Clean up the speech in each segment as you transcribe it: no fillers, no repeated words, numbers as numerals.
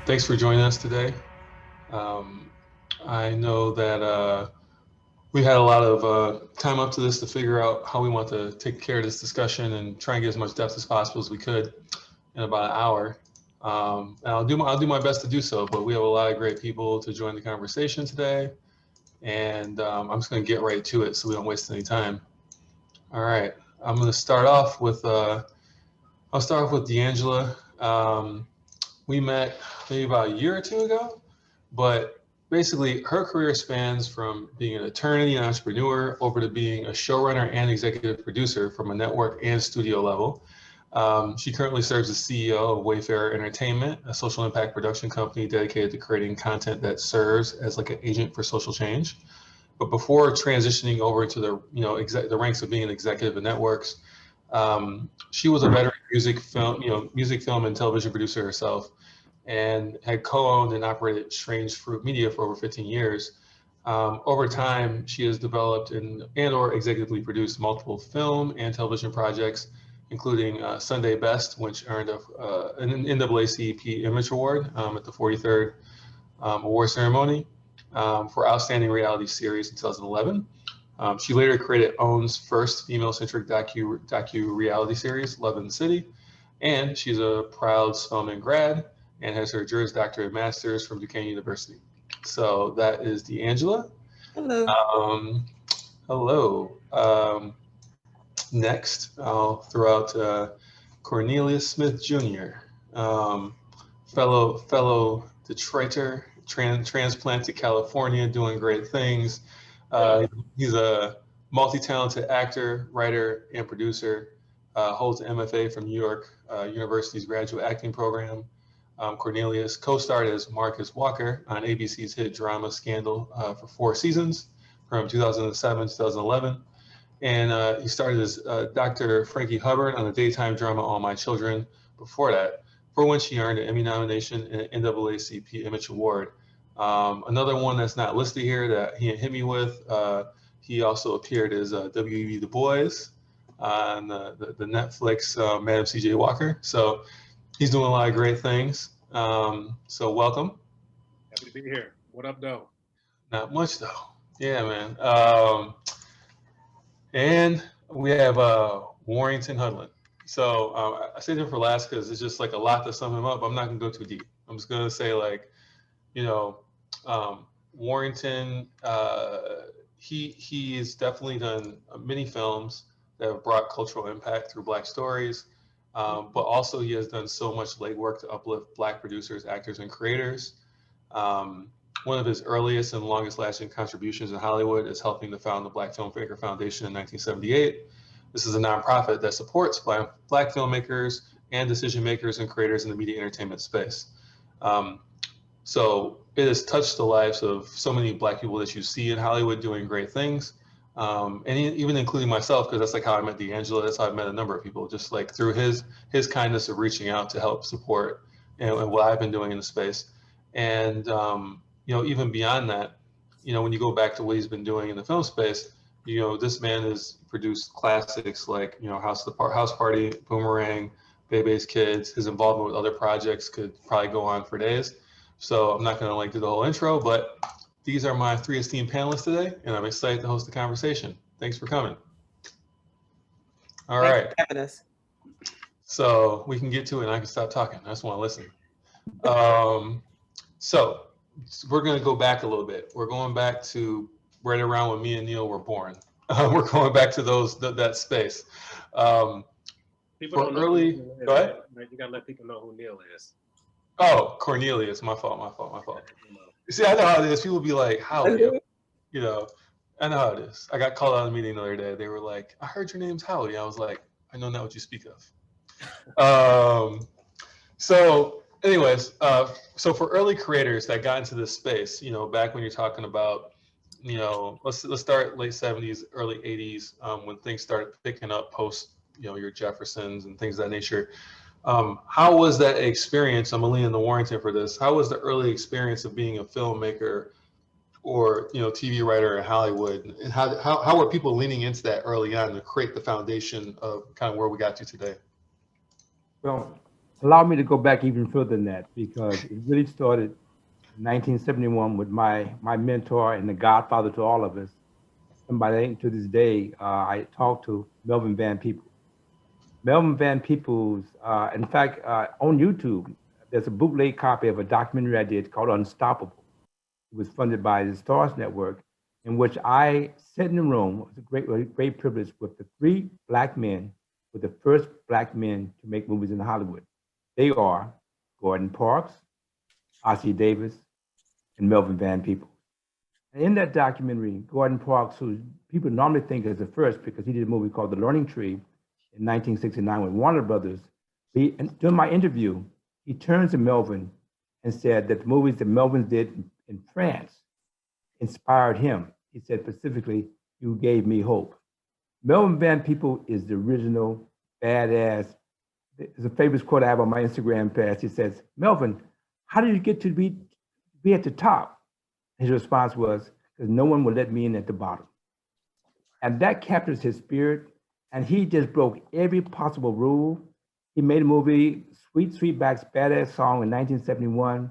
Thanks for joining us today. Um, I know that we had a lot of time up to this to figure out how we want to take care of this discussion and try and get as much depth as possible as we could in about an hour. And I'll do my best to do so. But we have a lot of great people to join the conversation today, and I'm just going to get right to it so we don't waste any time. All right, I'm going to start off with I'll start off with D'Angela. We met maybe about a year or two ago, but basically her career spans from being an attorney and entrepreneur over to being a showrunner and executive producer from a network and studio level. She currently serves as CEO of Wayfarer Entertainment, a social impact production company dedicated to creating content that serves as like an agent for social change. But before transitioning over to the ranks of being an executive at networks, she was a veteran music, film, and television producer herself, and had co-owned and operated Strange Fruit Media for over 15 years. Over time, she has developed and/or executively produced multiple film and television projects, including Sunday Best, which earned an NAACP Image Award at the 43rd award ceremony for Outstanding Reality Series in 2011. She later created OWN's first female-centric docu-reality series, Love in the City, and she's a proud Spelman grad and has her Juris Doctorate Masters from Duquesne University. So that is D'Angela. Hello. Hello. Next, I'll throw out Cornelius Smith Jr., fellow Detroiter, transplant to California, doing great things. He's a multi-talented actor, writer, and producer. Holds an MFA from New York University's graduate acting program. Cornelius co-starred as Marcus Walker on ABC's hit drama Scandal for 4 seasons from 2007 to 2011. And he started as Dr. Frankie Hubbard on the daytime drama All My Children before that, for which he earned an Emmy nomination and an NAACP Image Award. Another one that's not listed here that he hit me with, he also appeared as W.E.B. Du Bois on the Netflix Madam C.J. Walker. So he's doing a lot of great things. So welcome. Happy to be here. What up, though? Not much, though. Yeah, man. And we have Warrington Hudlin. So I saved him for last because it's just like a lot to sum him up. I'm not going to go too deep. I'm just going to say, like, Warrington, he's definitely done many films that have brought cultural impact through Black stories, but also he has done so much legwork to uplift Black producers, actors, and creators. One of his earliest and longest lasting contributions in Hollywood is helping to found the Black Filmmaker Foundation in 1978. This is a nonprofit that supports Black filmmakers and decision makers and creators in the media entertainment space. So it has touched the lives of so many Black people that you see in Hollywood doing great things. And even including myself, because that's like how I met D'Angelo. That's how I met a number of people, just like through his kindness of reaching out to help support and what I've been doing in the space. And even beyond that, when you go back to what he's been doing in the film space, this man has produced classics like House Party, Boomerang, Bebe's Kids. His involvement with other projects could probably go on for days. So I'm not going to do the whole intro, but these are my 3 esteemed panelists today, and I'm excited to host the conversation. Thanks for coming. All right. Thanks for having us. So we can get to it, and I can stop talking. I just want to listen. So we're going to go back a little bit. We're going back to right around when me and Neil were born. We're going back to that space. People don't know early. Who Neil is, Go ahead. right? You got to let people know who Neil is. Oh, Cornelius. My fault. You see, I know how it is. People be like, Howie, I know how it is. I got called out in a meeting the other day. They were like, I heard your name's Howie. I was like, I know not what you speak of. So anyways, so for early creators that got into this space, back when you're talking about, let's start late 70s, early 80s, when things started picking up post, your Jeffersons and things of that nature. How was that experience? I'm leaning to Warrington for this. How was the early experience of being a filmmaker or TV writer in Hollywood, and how were people leaning into that early on to create the foundation of kind of where we got to today? Well, Allow me to go back even further than that because it really started in 1971 with my mentor and the godfather to all of us. Somebody to this day I talk to, Melvin Van Peebles. Melvin Van Peebles, in fact, on YouTube, there's a bootleg copy of a documentary I did called Unstoppable. It was funded by the Stars Network, in which I sat in the room. It was a great privilege with the three black men, with the first black men to make movies in Hollywood. They are Gordon Parks, Ossie Davis, and Melvin Van Peebles. And in that documentary, Gordon Parks, who people normally think is the first because he did a movie called The Learning Tree in 1969 with Warner Brothers, during my interview, he turns to Melvin and said that the movies that Melvin did in France inspired him. He said specifically, "You gave me hope." Melvin Van Peebles is the original badass. There's a famous quote I have on my Instagram page. He says, "Melvin, how did you get to be at the top?" His response was, "Because no one would let me in at the bottom." And that captures his spirit. And he just broke every possible rule. He made a movie, Sweet Sweetback's Badass Song in 1971,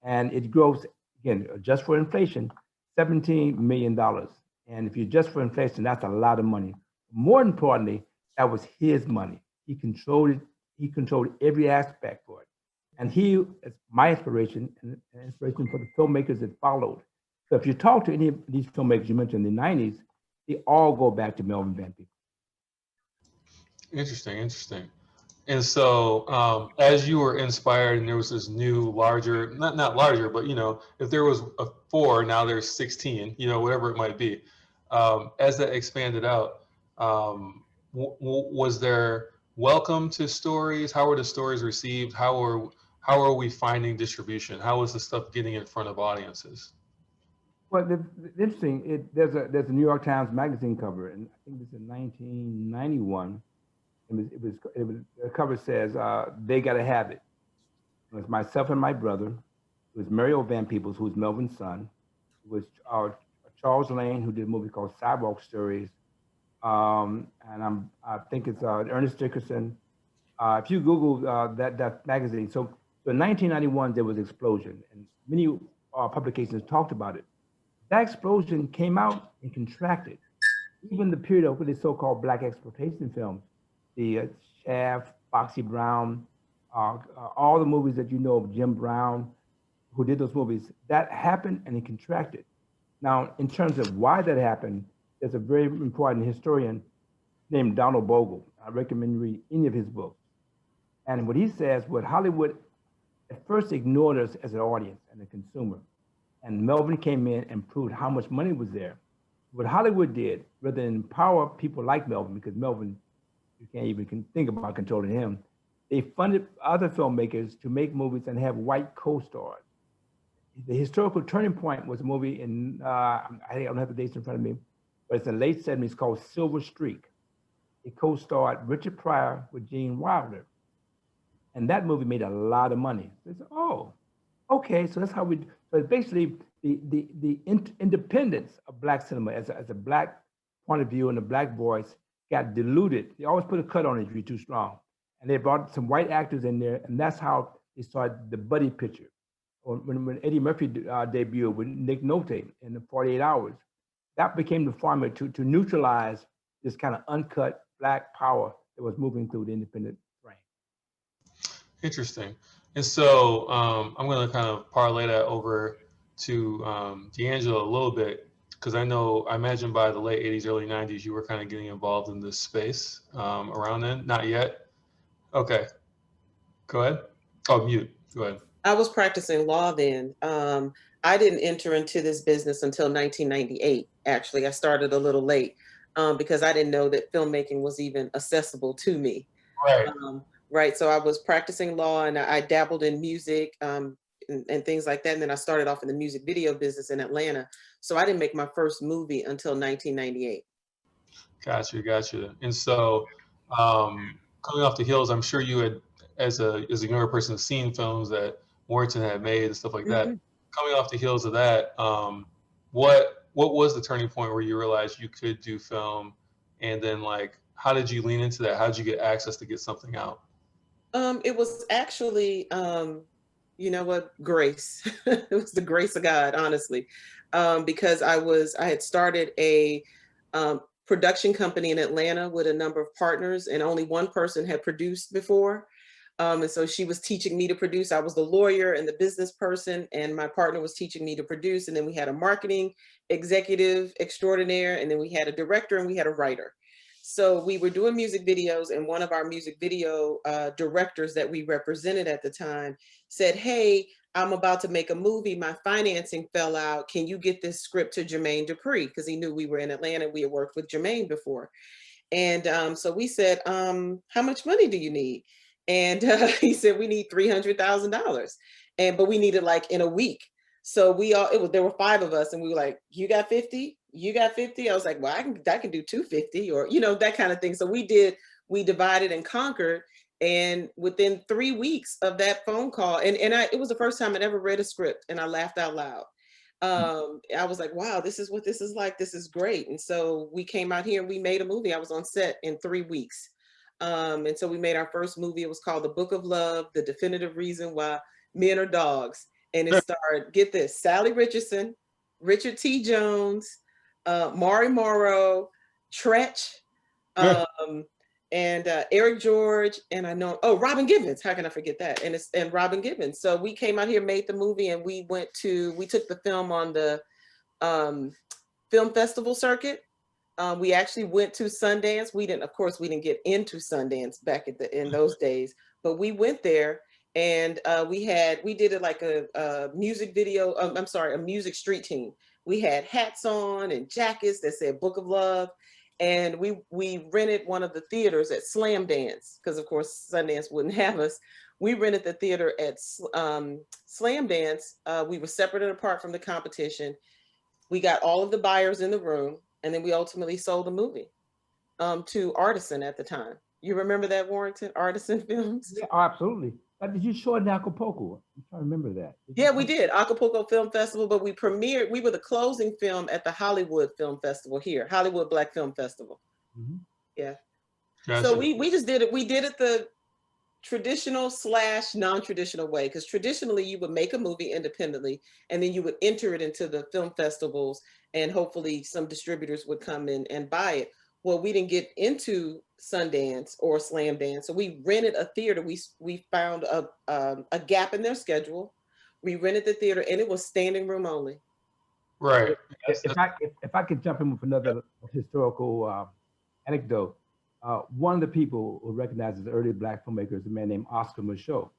and it grossed, again, just for inflation, $17 million. And if you adjust for inflation, that's a lot of money. More importantly, that was his money. He controlled it. He controlled every aspect for it. And he is my inspiration and inspiration for the filmmakers that followed. So if you talk to any of these filmmakers you mentioned in the 90s, they all go back to Melvin Van Peebles. Interesting, interesting. And so, as you were inspired, and there was this new, larger, not larger, but if there was a 4, now there's 16, whatever it might be. As that expanded out, was there welcome to stories? How were the stories received? How are we finding distribution? How was the stuff getting in front of audiences? Well, interesting. There's a New York Times Magazine cover, and I think it's in 1991. The cover says, "They gotta have it." It was myself and my brother. It was Mario Van Peebles, who's Melvin's son. It was Charles Lane, who did a movie called Sidewalk Stories. And I think it's Ernest Dickerson. If you Google that magazine, so in 1991 there was an explosion, and many publications talked about it. That explosion came out and contracted. Even the period of the so-called black exploitation films, the Shaft, Foxy Brown, all the movies that you know of Jim Brown, who did those movies, that happened and it contracted. Now, in terms of why that happened, there's a very important historian named Donald Bogle. I recommend you read any of his books. And what he says, what Hollywood at first ignored us as an audience and a consumer. And Melvin came in and proved how much money was there. What Hollywood did, rather than empower people like Melvin, because Melvin, you can't even think about controlling him, they funded other filmmakers to make movies and have white co-stars. The historical turning point was a movie in, I don't have the dates in front of me, but it's in the late 70s called Silver Streak. It co-starred Richard Pryor with Gene Wilder. And that movie made a lot of money. So it's, oh, okay, so that's how we, so it's basically the independence of black cinema as a black point of view and a black voice got diluted. They always put a cut on it if you're too strong. And they brought some white actors in there, and that's how they started the buddy picture. When Eddie Murphy debuted with Nick Nolte in the 48 Hours, that became the formula to neutralize this kind of uncut black power that was moving through the independent frame. Interesting. And so I'm going to kind of parlay that over to D'Angelo a little bit, because I imagine by the late 80s, early 90s, you were kind of getting involved in this space around then. Not yet? Okay. Go ahead. Oh, mute. Go ahead. I was practicing law then. I didn't enter into this business until 1998. Actually, I started a little late because I didn't know that filmmaking was even accessible to me. Right. Right. So I was practicing law, and I dabbled in music and things like that. And then I started off in the music video business in Atlanta. So I didn't make my first movie until 1998. Gotcha. And so coming off the heels, I'm sure you had, as a younger person, seen films that Warrington had made and stuff like that. Coming off the heels of that, what was the turning point where you realized you could do film? And then, like, how did you lean into that? How did you get access to get something out? It was actually, you know what, grace. It was the grace of God, honestly, because I had started a production company in Atlanta with a number of partners, and only one person had produced before. And so she was teaching me to produce. I was the lawyer and the business person, and my partner was teaching me to produce. And then we had a marketing executive extraordinaire, and then we had a director, and we had a writer. So we were doing music videos, and one of our music video directors that we represented at the time said, "Hey, I'm about to make a movie. My financing fell out. Can you get this script to Jermaine Dupri?" Because he knew we were in Atlanta. We had worked with Jermaine before. And so we said, "How much money do you need?" And he said, "We need $300,000." But we needed like in a week. So there were five of us, and we were like, "You got 50? You got 50?" I was like, "Well, I can do 250," or, that kind of thing. So we divided and conquered. And within 3 weeks of that phone call, it was the first time I'd ever read a script, and I laughed out loud. I was like, wow, this is what this is like. This is great. And so we came out here and we made a movie. I was on set in 3 weeks. And so we made our first movie. It was called The Book of Love, The Definitive Reason Why Men Are Dogs. And it starred, get this, Sally Richardson, Richard T. Jones, Maury Morrow, Tretch, um, and Eric George, and Robin Givens. How can I forget that? And Robin Givens. So we came out here, made the movie, and we took the film on the film festival circuit. We actually went to Sundance. Of course, we didn't get into Sundance back in those days, but we went there, and we did it like a music video. I'm sorry, a music street team. We had hats on and jackets that said "Book of Love." And we rented one of the theaters at Slam Dance, because of course Sundance wouldn't have us. We rented the theater at Slam Dance. We were separate and apart from the competition. We got all of the buyers in the room, and then we ultimately sold the movie to Artisan at the time. You remember that, Warrington? Artisan Films? Yeah, oh, absolutely. Did you show it in Acapulco? I'm trying to remember that. Yeah, we did. Acapulco Film Festival, but we were the closing film at the Hollywood Film Festival here, Hollywood Black Film Festival. Mm-hmm. Yeah. Gotcha. So we just did it. We did it the traditional / non-traditional way, because traditionally you would make a movie independently and then you would enter it into the film festivals, and hopefully some distributors would come in and buy it. Well, we didn't get into Sundance or Slam Dance, so we rented a theater. We found a gap in their schedule. We rented the theater, and it was standing room only. Right. If I could jump in with another historical anecdote, one of the people who recognized as early Black filmmaker is a man named Oscar Michaud,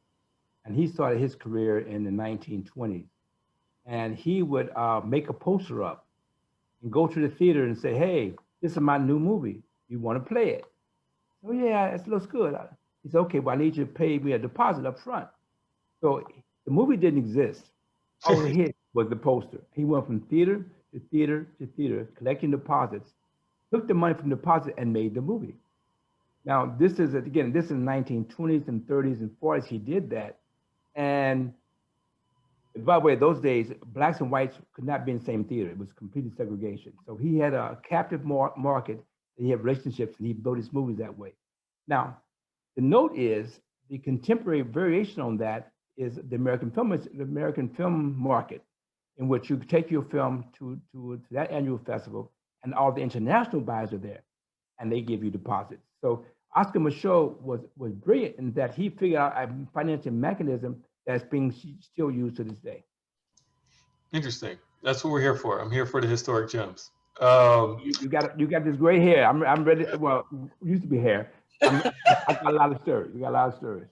and he started his career in the 1920s. And he would make a poster up and go to the theater and say, "Hey, this is my new movie. You want to play it?" "Oh yeah, it looks good." He said, "Okay, well, I need you to pay me a deposit up front." So the movie didn't exist. All he hit was the poster. He went from theater to theater to theater, collecting deposits, took the money from the deposit, and made the movie. Now, this is in the 1920s and 30s and 40s. He did that. And by the way, those days, blacks and whites could not be in the same theater. It was complete segregation. So he had a captive market. He had relationships, and he built his movies that way. Now, the note is the contemporary variation on that is the American film market, in which you take your film to that annual festival, and all the international buyers are there, and they give you deposits. So Oscar Michaud was brilliant in that he figured out a financial mechanism that's being still used to this day. Interesting. That's what we're here for. I'm here for the historic gems. You got this gray hair. I'm ready. Well, used to be hair. I got a lot of stories. We got a lot of stories.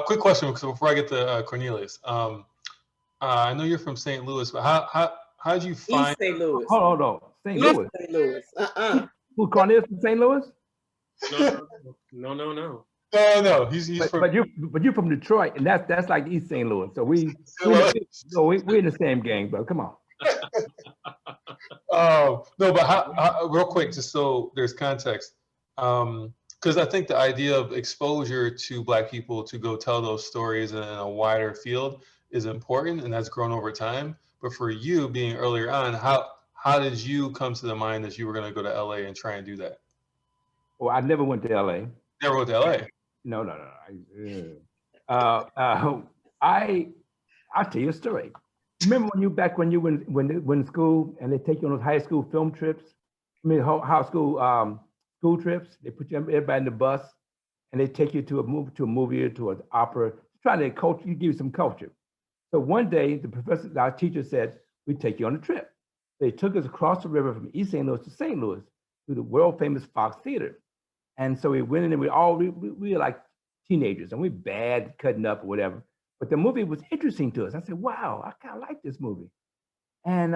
Quick question, before I get to Cornelius. I know you're from St. Louis, but how did you find East St. Louis? Hold on. St. Louis. St. Louis. Who, Cornelius from St. Louis? No. No. He's from. But you're from Detroit, and that's like East St. Louis. So we're in the same gang, bro. Come on. No, but how, real quick, just so there's context, because I think the idea of exposure to Black people to go tell those stories in a wider field is important, and that's grown over time. But for you, being earlier on, how did you come to the mind that you were going to go to LA and try and do that? Well, I never went to LA. Never went to LA. No, no, no. I'll tell you a story. Remember when you back when you when in school and they take you on those high school film trips? I mean, high school school trips. They put you everybody in the bus and they take you to a movie or to an opera, trying to culture you, give you some culture. So one day, the professor, our teacher said, "We take you on a trip." They took us across the river from East St. Louis to St. Louis to the world famous Fox Theater. And so we went in and we were like teenagers and we bad cutting up or whatever. But the movie was interesting to us. I said, wow, I kind of like this movie. And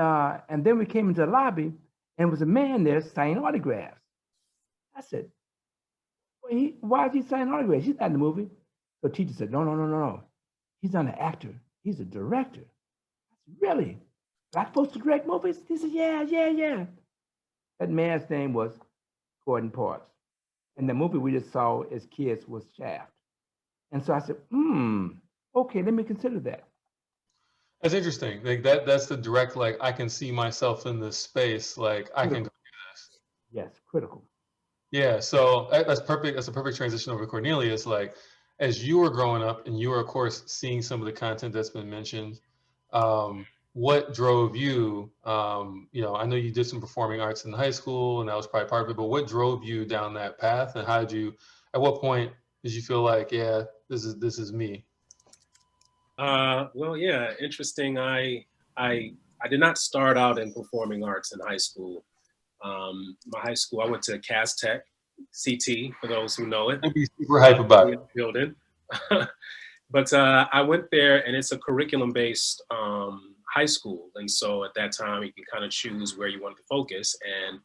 then we came into the lobby and there was a man there signing autographs. I said, well, why is he signing autographs? He's not in the movie. So the teacher said, no, no, no, no, no. He's not an actor. He's a director. I said, really? Am I supposed to direct movies? He said, yeah, yeah, yeah. That man's name was Gordon Parks. And the movie we just saw as kids was Shaft. And so I said, okay, let me consider that. That's interesting. Like that's the direct, like, I can see myself in this space. Like I can go do this. Yes, critical. Yeah. So that's perfect. That's a perfect transition over to Cornelius. Like, as you were growing up and you were, of course, seeing some of the content that's been mentioned, what drove you? I know you did some performing arts in high school and that was probably part of it, but what drove you down that path and how did you, at what point did you feel like, yeah, this is me? Well, yeah, interesting. I did not start out in performing arts in high school. My high school, I went to Cass Tech, CT, for those who know it. I'd be super hype about it. Building. But I went there, and it's a curriculum-based high school. And so at that time, you can kind of choose where you wanted to focus. And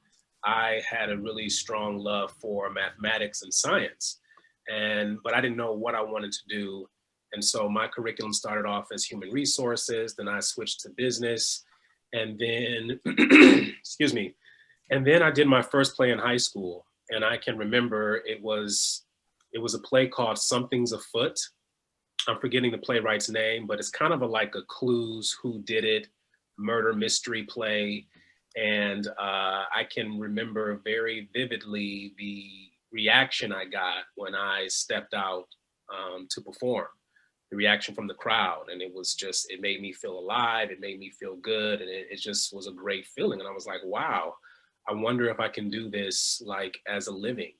I had a really strong love for mathematics and science. But I didn't know what I wanted to do. And so my curriculum started off as human resources, then I switched to business, and then, excuse me, and then I did my first play in high school. And I can remember it was a play called Something's Afoot. I'm forgetting the playwright's name, but it's kind of like a Clues, Who Did It, murder mystery play. And I can remember very vividly the reaction I got when I stepped out to perform. The reaction from the crowd, and it made me feel alive, it made me feel good, and it just was a great feeling. And I was like, wow, I wonder if I can do this like as a living.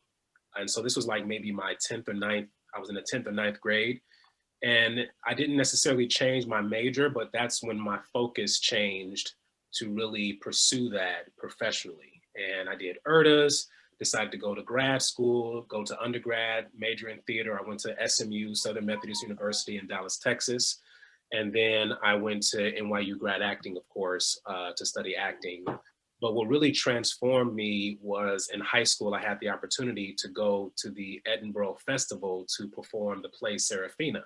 And so this was like maybe my 10th or 9th, I was in the 10th or 9th grade, and I didn't necessarily change my major, but that's when my focus changed to really pursue that professionally. And I did ERDAs, decided to go to grad school, go to undergrad, major in theater. I went to SMU, Southern Methodist University in Dallas, Texas. And then I went to NYU grad acting, of course, to study acting. But what really transformed me was in high school, I had the opportunity to go to the Edinburgh Festival to perform the play Serafina.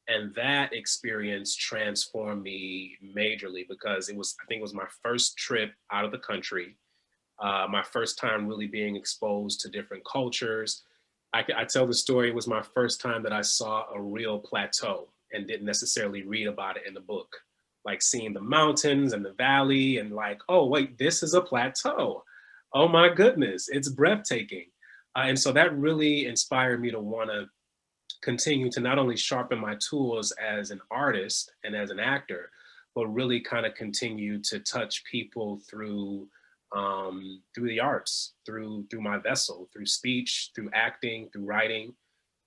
And that experience transformed me majorly because I think it was my first trip out of the country. My first time really being exposed to different cultures. I tell the story, it was my first time that I saw a real plateau and didn't necessarily read about it in the book. Like seeing the mountains and the valley and like, oh wait, this is a plateau. Oh my goodness, it's breathtaking. And so that really inspired me to want to continue to not only sharpen my tools as an artist and as an actor, but really kind of continue to touch people through the arts, through my vessel, through speech, through acting, through writing,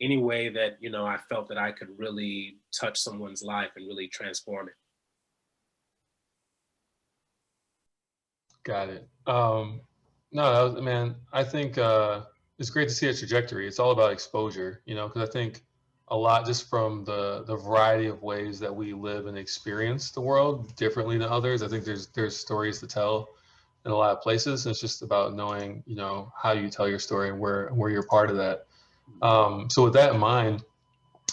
any way that, I felt that I could really touch someone's life and really transform it. Got it. No, man, I think it's great to see a trajectory. It's all about exposure, because I think a lot just from the variety of ways that we live and experience the world differently than others. I think there's stories to tell in a lot of places. It's just about knowing, how you tell your story and where you're part of that. So with that in mind,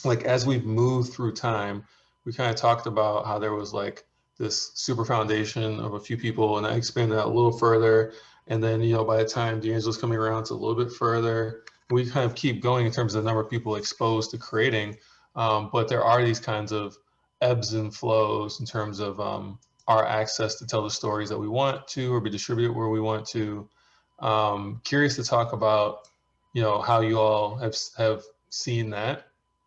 like as we've moved through time, we kind of talked about how there was like this super foundation of a few people, and I expanded out a little further. And then, by the time D'Angelo's coming around, it's a little bit further. We kind of keep going in terms of the number of people exposed to creating. But there are these kinds of ebbs and flows in terms of our access to tell the stories that we want to or be distributed where we want to. Curious to talk about, how you all have seen that,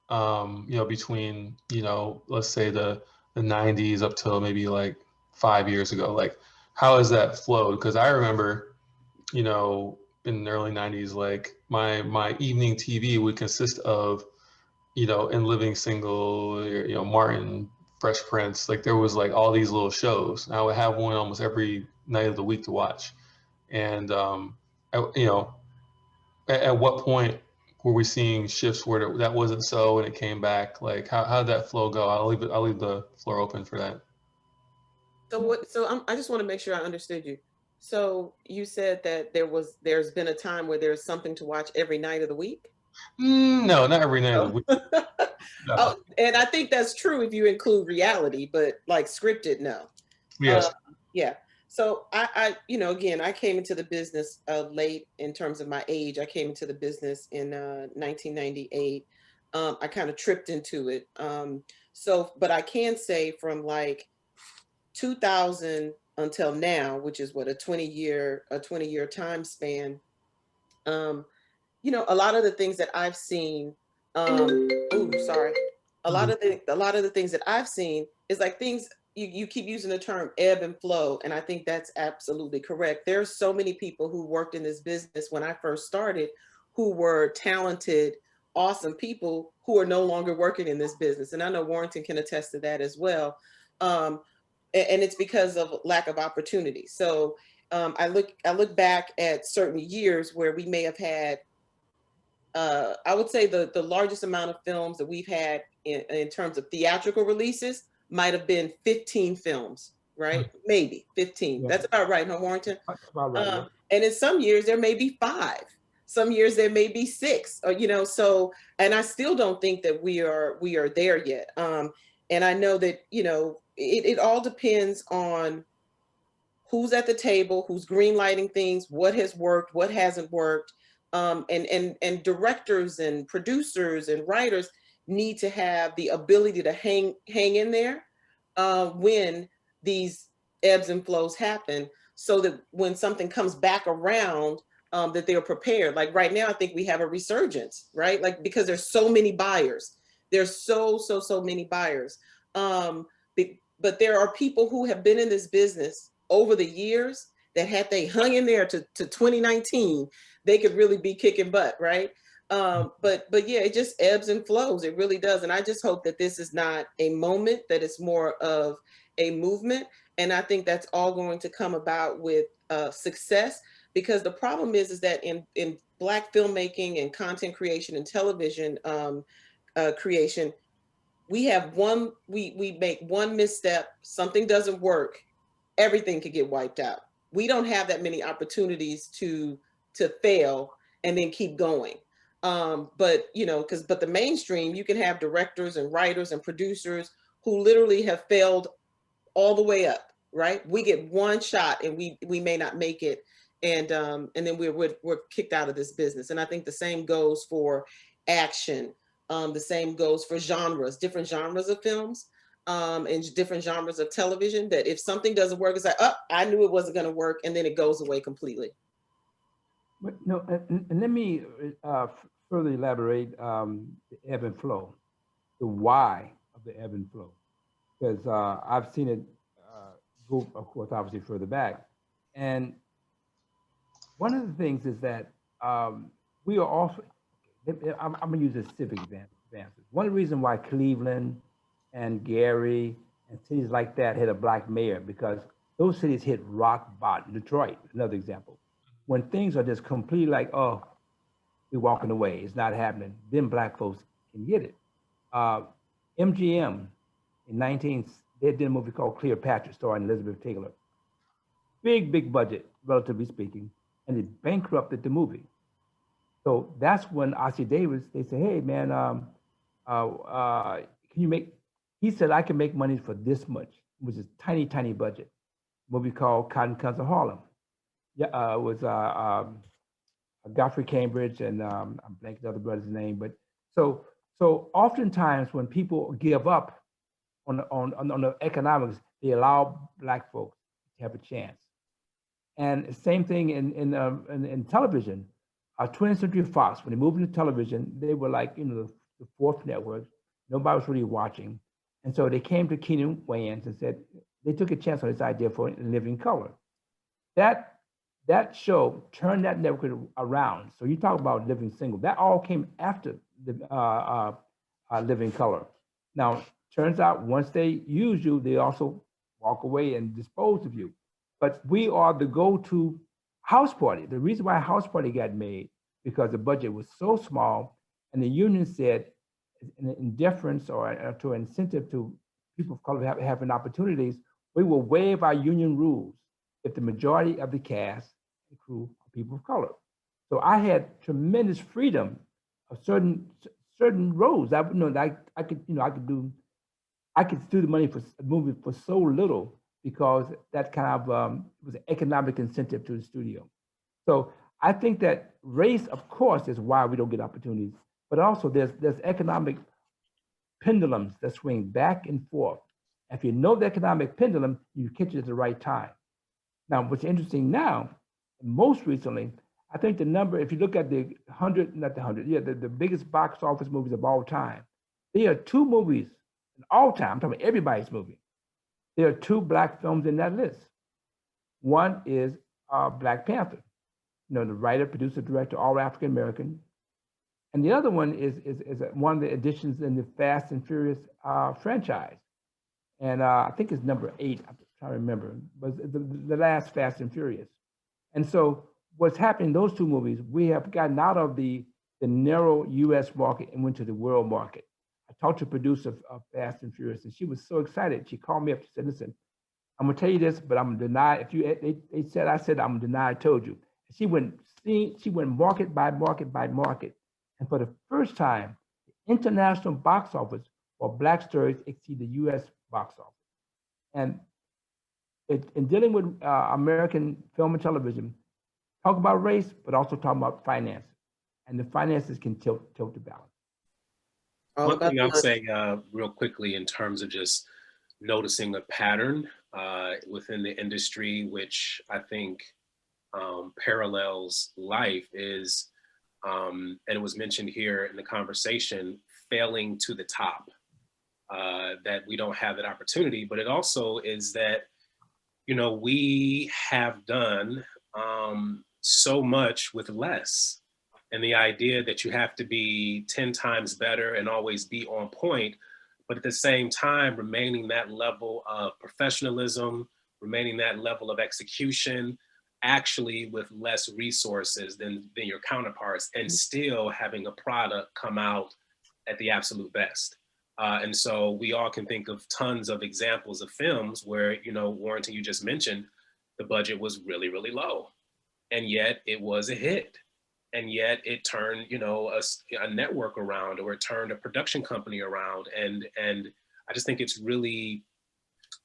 you know, between, you know, let's say the 90s up till maybe like 5 years ago? Like, how has that flowed? Because I remember, you know, in the early 90s, like my evening TV would consist of, you know, In Living Single, you know, Martin, Fresh Prince. Like there was like all these little shows. And I would have one almost every night of the week to watch. And you know, at what point were we seeing shifts where that wasn't so and it came back? Like how did that flow go? I'll leave the floor open for that. So what? So I just want to make sure I understood you. So you said that there's been a time where there's something to watch every night of the week. No, not every night of the Oh. week. No. Oh, and I think that's true if you include reality, but like scripted, no. Yes. Yeah. So you know, again, I came into the business late in terms of my age. I came into the business in 1998. I kind of tripped into it. So, but I can say from like 2000 until now, which is what a 20-year time span. You know, a lot of the things that I've seen. Ooh, sorry. A lot of the things that I've seen is like things you keep using the term ebb and flow, and I think that's absolutely correct. There's so many people who worked in this business when I first started, who were talented, awesome people who are no longer working in this business, and I know Warrington can attest to that as well. Um, and it's because of lack of opportunity. So I look back at certain years where we may have had I would say the largest amount of films that we've had in terms of theatrical releases might have been 15 films, right? Maybe 15. Yeah. That's about right, huh, Warrington? That's about right. Yeah. And in some years there may be 5. Some years there may be 6, or you know. So, and I still don't think that we are there yet. And I know that you know it all depends on who's at the table, who's greenlighting things, what has worked, what hasn't worked, and directors and producers and writers need to have the ability to hang in there when these ebbs and flows happen, so that when something comes back around, that they're prepared. Like right now, I think we have a resurgence, right? Like because there's so many buyers, there's so many buyers. But there are people who have been in this business over the years that had they hung in there to 2019, they could really be kicking butt, right? But yeah, it just ebbs and flows. It really does. And I just hope that this is not a moment, that it's more of a movement. And I think that's all going to come about with success, because the problem is that in Black filmmaking and content creation and television creation, we have we make one misstep, something doesn't work, everything could get wiped out. We don't have that many opportunities to fail and then keep going. But you know, but the mainstream, you can have directors and writers and producers who literally have failed all the way up, right? We get one shot and we may not make it, and then we're kicked out of this business. And I think the same goes for action. The same goes for genres, different genres of films, and different genres of television. That if something doesn't work, it's like, oh, I knew it wasn't going to work, and then it goes away completely. But no, and let me further elaborate the ebb and flow, the why of the ebb and flow, because I've seen it go, of course, obviously further back. And one of the things is that we are also, I'm going to use a civic advances. One reason why Cleveland and Gary and cities like that had a Black mayor, because those cities hit rock bottom. Detroit, another example. When things are just completely like, oh, we're walking away, it's not happening, then Black folks can get it. MGM they did a movie called Cleopatra starring Elizabeth Taylor. Big budget, relatively speaking, and it bankrupted the movie. So that's when Ossie Davis, they said, hey man, can you make, he said, I can make money for this much, which is tiny budget. Movie called Cotton Comes to Harlem. Yeah, it was Godfrey Cambridge and I'm blanking the other brother's name, but so oftentimes when people give up on the economics, they allow Black folks to have a chance. And same thing in television. 20th Century Fox, when they moved into television, they were like, the fourth network. Nobody was really watching. And so they came to Keenan Wayans and said, they took a chance on this idea for Living Color. That show turned that network around. So you talk about Living Single, that all came after the Living Color. Now, turns out once they use you, they also walk away and dispose of you. But we are the go-to house party. The reason why House Party got made, because the budget was so small, and the union said, in deference or to incentive to people of color having opportunities, we will waive our union rules if the majority of the cast and crew are people of color. So I had tremendous freedom of certain roles. I could do the money for a movie for so little, because that kind of was an economic incentive to the studio. So I think that race, of course, is why we don't get opportunities, but also there's economic pendulums that swing back and forth. If you know the economic pendulum, you catch it at the right time. Now, what's interesting now, most recently, I think the number, if you look at the biggest box office movies of all time, there are two movies in all time, I'm talking about everybody's movie. There are two Black films in that list. One is Black Panther, the writer, producer, director, all African American. And the other one is one of the additions in the Fast and Furious franchise. And I think it's number 8, I'm trying to remember, but the last Fast and Furious. And so what's happening in those two movies, we have gotten out of the narrow US market and went to the world market. I talked to a producer of Fast and Furious, and she was so excited. She called me up, she said, listen, I'm gonna tell you this, but I'm gonna deny, I said, I'm gonna deny I told you. She went market by market by market. And for the first time, the international box office for Black stories exceed the US box office. And in dealing with American film and television, talk about race, but also talk about finance. And the finances can tilt the balance. One thing I'm saying real quickly in terms of just noticing a pattern within the industry, which I think parallels life, is, and it was mentioned here in the conversation, failing to the top, that we don't have that opportunity. But it also is that, we have done so much with less. And the idea that you have to be 10 times better and always be on point, but at the same time, remaining that level of professionalism, remaining that level of execution, actually with less resources than your counterparts, and still having a product come out at the absolute best. And so we all can think of tons of examples of films where, Warrington, you just mentioned, the budget was really, really low, and yet it was a hit. And yet it turned, a network around, or it turned a production company around. And I just think it's really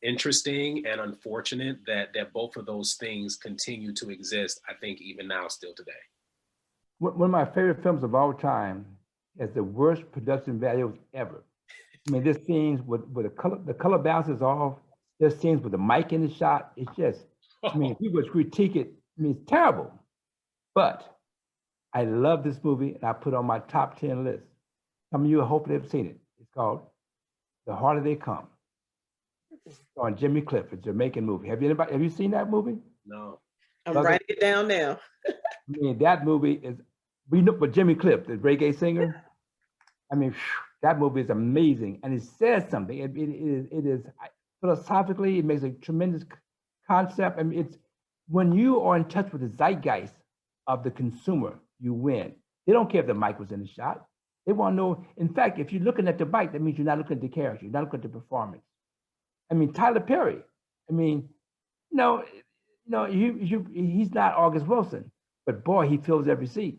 interesting and unfortunate that both of those things continue to exist, I think, even now, still today. One of my favorite films of all time is the worst production values ever. I mean, there's scenes with the color balance is off. There's scenes with the mic in the shot. It's just, people critique it. It's terrible. But I love this movie, and I put it on my top 10 list. Some of you hopefully have seen it. It's called The Harder They Come. It's on Jimmy Cliff, a Jamaican movie. Have you seen that movie? No. I'm writing it down now. That movie is, we know, but Jimmy Cliff, the reggae singer, that movie is amazing, and it says something. It is philosophically, it makes a tremendous concept. It's when you are in touch with the zeitgeist of the consumer, you win. They don't care if the mic was in the shot. They want to know. In fact, if you're looking at the mic, that means you're not looking at the character. You're not looking at the performance. Tyler Perry. He's not August Wilson, but boy, he fills every seat.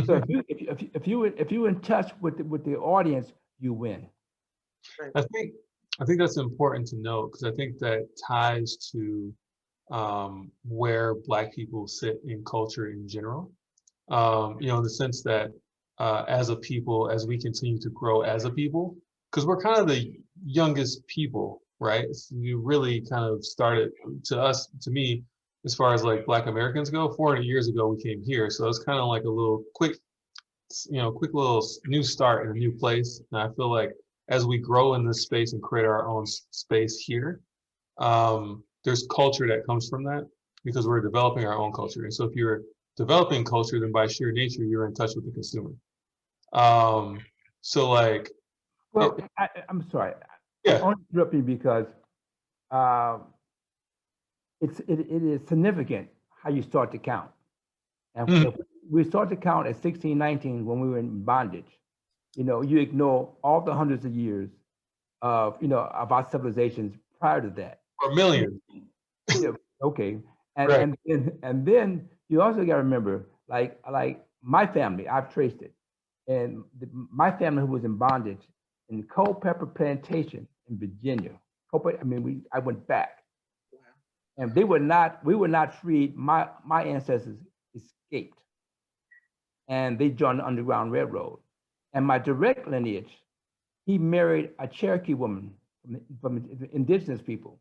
So if you're in touch with the audience, you win. I think that's important to note, because I think that ties to where Black people sit in culture in general. In the sense that as a people, as we continue to grow as a people, because we're kind of the youngest people, right? So you really kind of started, to me, as far as like Black Americans go. 400 years ago, we came here. So it's kind of like a little quick, quick little new start in a new place. And I feel like as we grow in this space and create our own space here, there's culture that comes from that because we're developing our own culture. And so if you're developing culture, then by sheer nature, you're in touch with the consumer. So like, well, I'm sorry. Yeah. I want to interrupt you because it is significant how you start to count. And if we start to count at 16, 19 when we were in bondage, you ignore all the hundreds of years of our civilizations prior to that. Or millions. Yeah, okay. And Right. and then you also got to remember, like my family, I've traced it, and my family who was in bondage in Culpeper Plantation in Virginia. I went back, and we were not freed. My ancestors escaped, and they joined the Underground Railroad. And my direct lineage, he married a Cherokee woman from indigenous people.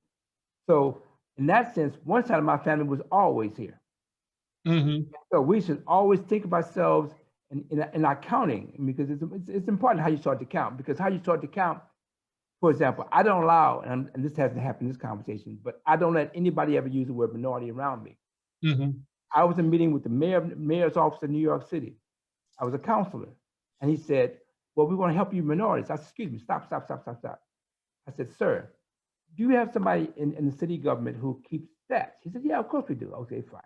So in that sense, one side of my family was always here. Mm-hmm. So we should always think of ourselves in our counting, because it's important how you start to count, because how you start to count, for example, I don't allow, and this hasn't happened in this conversation, but I don't let anybody ever use the word minority around me. Mm-hmm. I was in a meeting with the mayor's office in New York City. I was a counselor. And he said, well, we want to help you minorities. I said, excuse me, stop. I said, sir, do you have somebody in the city government who keeps stats? He said, yeah, of course we do. Okay, fine.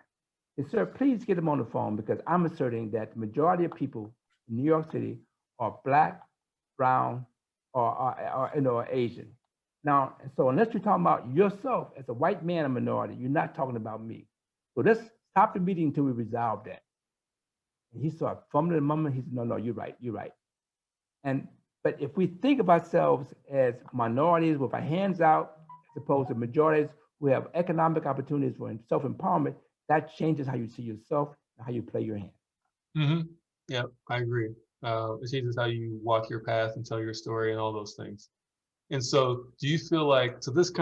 And sir, please get him on the phone, because I'm asserting that the majority of people in New York City are Black, brown, or Asian. Now, so unless you're talking about yourself as a white man, a minority, you're not talking about me. So let's stop the meeting until we resolve that. And he started fumbling and mumbling. He said, no, you're right. But if we think of ourselves as minorities with our hands out, as opposed to majorities who have economic opportunities for self-empowerment, that changes how you see yourself and how you play your hand. Mm-hmm. Yeah, I agree. It changes how you walk your path and tell your story and all those things. And so do you feel like, so this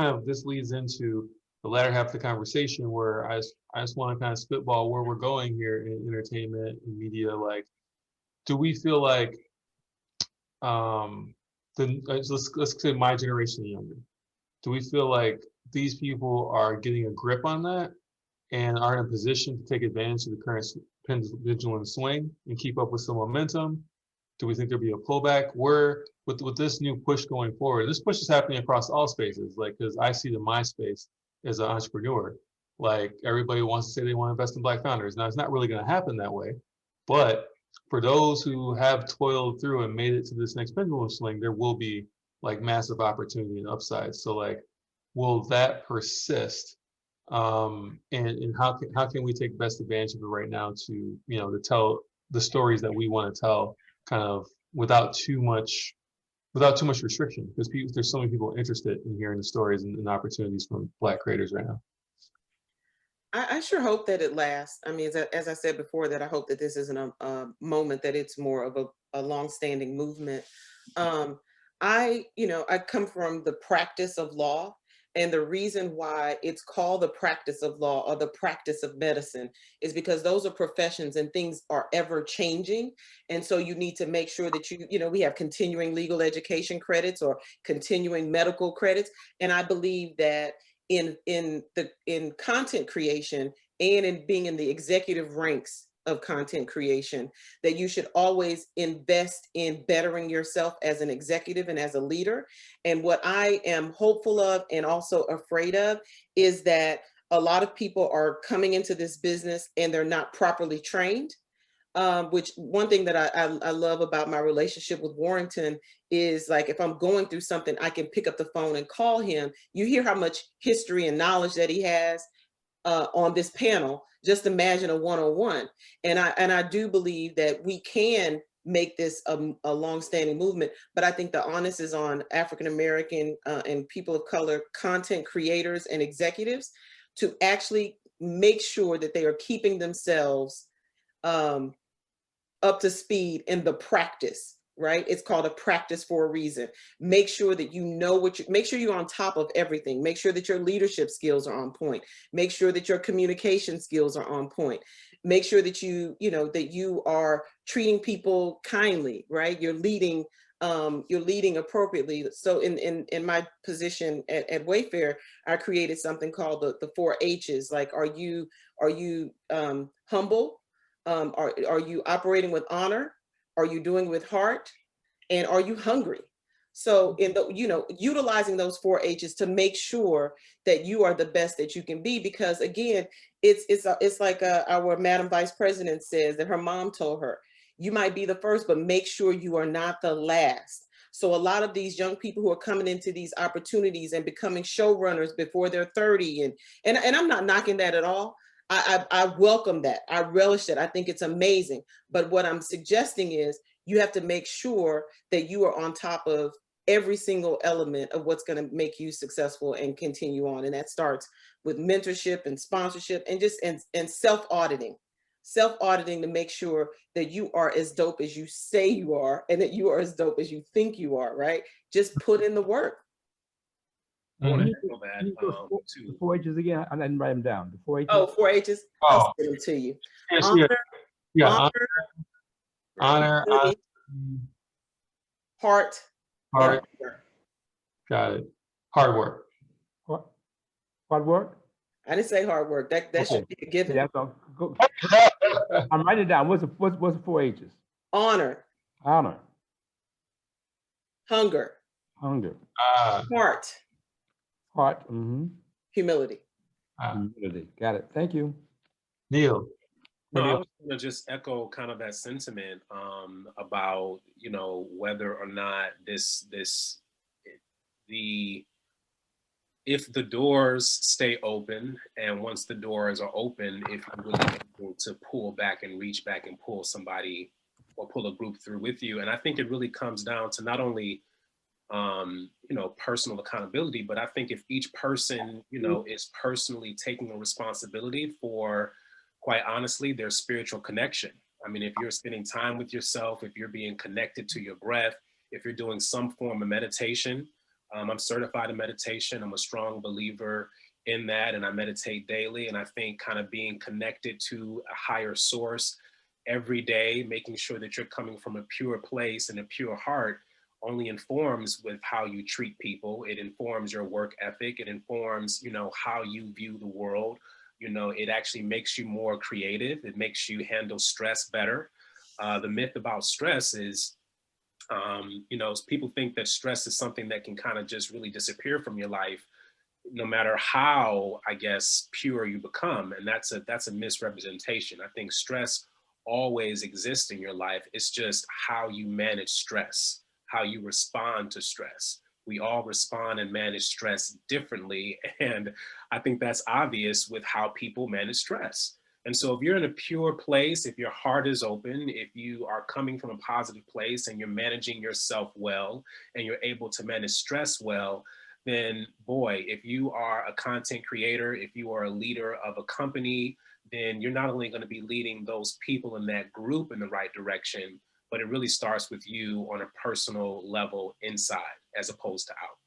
leads into the latter half of the conversation, where I just want to kind of spitball where we're going here in entertainment and media. Like, do we feel like, let's say my generation and younger, do we feel like these people are getting a grip on that and are in a position to take advantage of the current pendulum swing and keep up with some momentum? Do we think there'll be a pullback? Where with this new push going forward, this push is happening across all spaces. Like, because I see the my space as an entrepreneur, like everybody wants to say they want to invest in Black founders. Now it's not really going to happen that way, but for those who have toiled through and made it to this next pendulum swing, there will be like massive opportunity and upside. So like, will that persist? And how can we take best advantage of it right now to tell the stories that we want to tell, kind of without too much restriction, because there's so many people interested in hearing the stories and opportunities from Black creators right now. I sure hope that it lasts. I mean, as I said before, that I hope that this isn't a moment, that it's more of a long-standing movement. I come from the practice of law, and the reason why it's called the practice of law or the practice of medicine is because those are professions and things are ever changing. And so you need to make sure that we have continuing legal education credits or continuing medical credits. And I believe that in content creation and in being in the executive ranks of content creation, that you should always invest in bettering yourself as an executive and as a leader. And what I am hopeful of and also afraid of is that a lot of people are coming into this business and they're not properly trained. Which one thing that I love about my relationship with Warrington is, like, if I'm going through something, I can pick up the phone and call him. You hear how much history and knowledge that he has on this panel. Just imagine a one-on-one. And I do believe that we can make this a long-standing movement, but I think the onus is on African-American and people of color content creators and executives to actually make sure that they are keeping themselves up to speed in the practice right? It's called a practice for a reason. Make sure that you know make sure you're on top of everything. Make sure that your leadership skills are on point. Make sure that your communication skills are on point. Make sure that that you are treating people kindly, right? You're leading appropriately. So in my position at Wayfair, I created something called the 4 H's. Like, are you humble? Are you operating with honor? Are you doing with heart? And are you hungry? So utilizing those 4 H's to make sure that you are the best that you can be, because again, it's like our Madam Vice President says that her mom told her, you might be the first, but make sure you are not the last. So a lot of these young people who are coming into these opportunities and becoming showrunners before they're 30, and I'm not knocking that at all. I welcome that. I relish that. I think it's amazing. But what I'm suggesting is you have to make sure that you are on top of every single element of what's going to make you successful and continue on. And that starts with mentorship and sponsorship and just and self-auditing to make sure that you are as dope as you say you are and that you are as dope as you think you are, right? Just put in the work. I want to Can echo that the too. 4 H's again? I didn't write them down. The 4 H's. Oh, 4 H's. Oh. I'll send them to you. Yes, Honor, yeah. honor, Honor, heart, heart. and hunger. Got it. Hard work. Hard work? I didn't say hard work. That Okay. should be a given. Yeah, so go. I'm writing it down. What's the 4 H's? Honor, Honor, hunger, hunger, heart, heart, humility. humility. Got it. Thank you. Neil. No, I was going to just echo kind of that sentiment about whether or not if the doors stay open, and once the doors are open, if you're really able to pull back and reach back and pull somebody or pull a group through with you. And I think it really comes down to not only personal accountability, but I think if each person is personally taking a responsibility for, quite honestly, their spiritual connection. I mean, if you're spending time with yourself, if you're being connected to your breath, if you're doing some form of meditation. I'm certified in meditation. I'm a strong believer in that, and I meditate daily. And I think kind of being connected to a higher source every day, making sure that you're coming from a pure place and a pure heart, only informs with how you treat people. It informs your work ethic. It informs, how you view the world. It actually makes you more creative. It makes you handle stress better. The myth about stress is, people think that stress is something that can kind of just really disappear from your life, no matter how, I guess, pure you become. And that's a misrepresentation. I think stress always exists in your life. It's just how you manage stress, how you respond to stress. We all respond and manage stress differently. And I think that's obvious with how people manage stress. And so if you're in a pure place, if your heart is open, if you are coming from a positive place and you're managing yourself well, and you're able to manage stress well, then boy, if you are a content creator, if you are a leader of a company, then you're not only going to be leading those people in that group in the right direction, but it really starts with you on a personal level inside as opposed to out.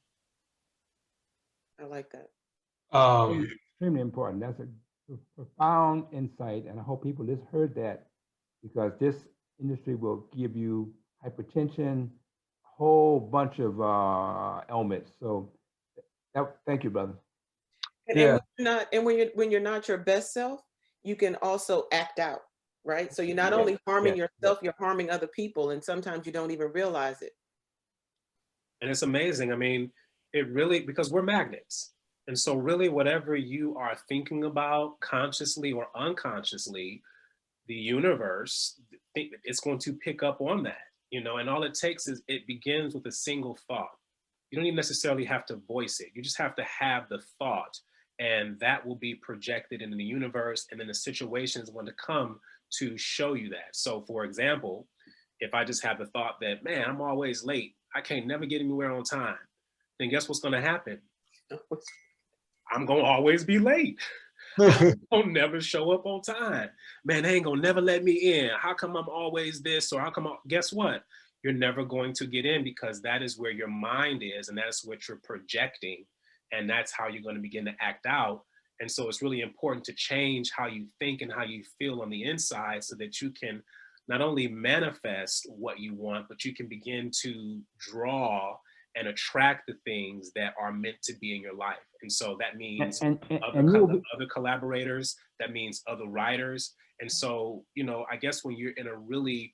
I like that. Extremely important. That's a profound insight, and I hope people just heard that, because this industry will give you hypertension, a whole bunch of ailments. So thank you, brother. And when you're not your best self, you can also act out, right? So you're not only harming yourself, you're harming other people, and sometimes you don't even realize it. And it's amazing. I mean, it really, because we're magnets. And so really whatever you are thinking about consciously or unconsciously, the universe, it's going to pick up on that, and all it takes is it begins with a single thought. You don't even necessarily have to voice it. You just have to have the thought, and that will be projected into the universe, and then the situation is going to come to show you that. So for example, if I just have the thought that, man, I'm always late, I can't never get anywhere on time, then guess what's going to happen? I'm going to always be late. I'll never show up on time. Man, they ain't going to never let me in. How come I'm always this? Or how come, guess what? you're never going to get in, because that is where your mind is, and that's what you're projecting, and that's how you're going to begin to act out. And so it's really important to change how you think and how you feel on the inside, so that you can not only manifest what you want, but you can begin to draw and attract the things that are meant to be in your life. And so that means other collaborators, that means other writers. And so, you know, I guess when you're in a really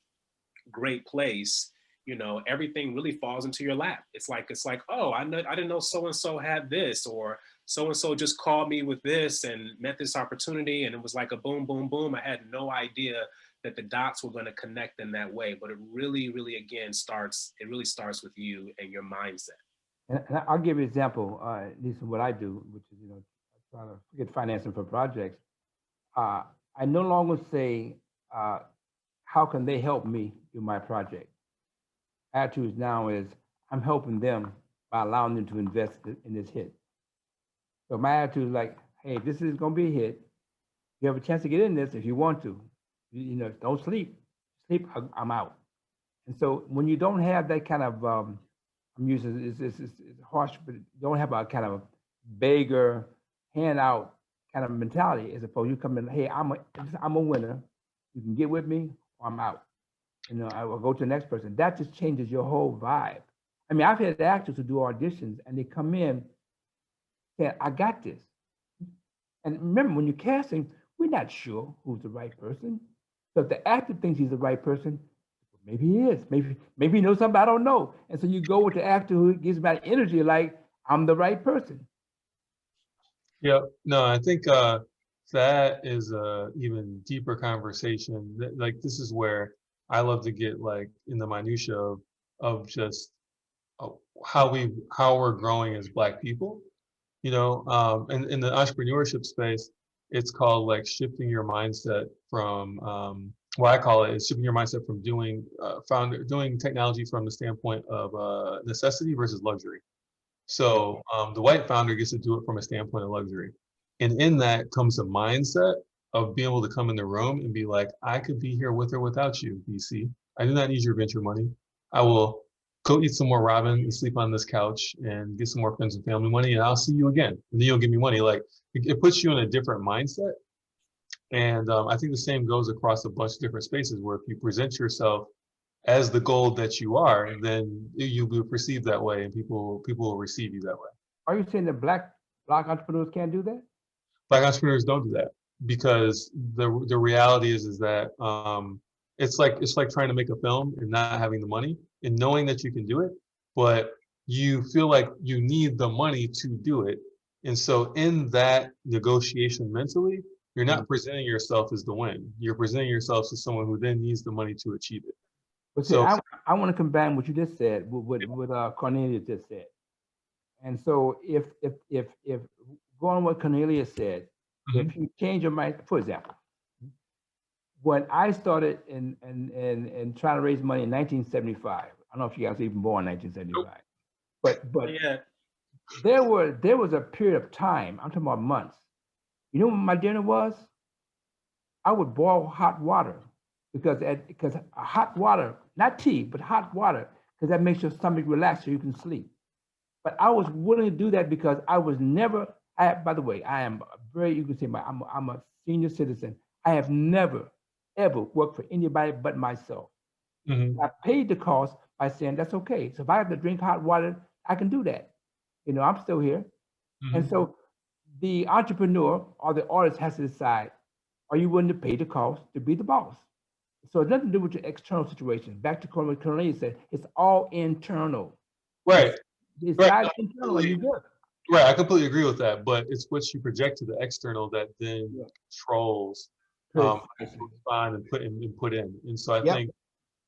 great place, you know, everything really falls into your lap. It's like, oh, I didn't know so-and-so had this, or so-and-so just called me with this and met this opportunity. And it was like a boom, boom, boom. I had no idea that the dots were going to connect in that way. But it really, really, again, starts with you and your mindset. And I'll give you an example, at least what I do, which is, you know, trying to get financing for projects. I no longer say, how can they help me do my project? Attitude now is, I'm helping them by allowing them to invest in this hit. So my attitude is like, hey, this is going to be a hit. You have a chance to get in this if you want to. You know, don't sleep. Sleep, I'm out. And so when you don't have that kind of, I'm using it's harsh, but you don't have a kind of beggar, handout kind of mentality, as opposed you come in, hey, I'm a winner. You can get with me, or I'm out. You know, I will go to the next person. That just changes your whole vibe. I mean, I've had actors who do auditions and they come in saying, I got this. And remember, when you're casting, we're not sure who's the right person. So if the actor thinks he's the right person, maybe he is. Maybe he knows something I don't know. And so you go with the actor who gives me that energy, like, I'm the right person. Yeah, no, I think that is a even deeper conversation. Like, this is where I love to get like in the minutia of just how we're growing as Black people. You know, and in the entrepreneurship space, it's called like shifting your mindset from what I call it is shifting your mindset from doing technology from the standpoint of necessity versus luxury. So the white founder gets to do it from a standpoint of luxury. And in that comes a mindset of being able to come in the room and be like, I could be here with or without you, BC. I do not need your venture money. I will go eat some more ramen and sleep on this couch and get some more friends and family money, and I'll see you again. And then you'll give me money. Like, it puts you in a different mindset. And I think the same goes across a bunch of different spaces, where if you present yourself as the gold that you are, then you'll be perceived that way, and people will receive you that way. Are you saying that black entrepreneurs can't do that? Black entrepreneurs don't do that, because the reality is that it's like trying to make a film and not having the money and knowing that you can do it, but you feel like you need the money to do it. And so in that negotiation mentally, you're not presenting yourself as the win. You're presenting yourself as someone who then needs the money to achieve it. But see, I want to combine what you just said with what Cornelia just said. And so if going what Cornelia said, if you change your mind, for example, when I started in trying to raise money in 1975, I don't know if you guys were even born in 1975, but yeah, there was a period of time, I'm talking about months. You know what my dinner was? I would boil hot water because hot water, not tea, but hot water, because that makes your stomach relax so you can sleep. But I was willing to do that because I was never, by the way, I am very, you can say, I'm a senior citizen. I have never, ever worked for anybody but myself. I paid the cost by saying, that's okay. So if I have to drink hot water, I can do that. You know, I'm still here. And so the entrepreneur or the artist has to decide, are you willing to pay the cost to be the boss? So it's nothing to do with your external situation. Back to what Cornelia said, it's all internal. Right. It's Right. not internal, and you're good. Right, I completely agree with that, but it's what you project to the external that then controls respond and put in. And so I think,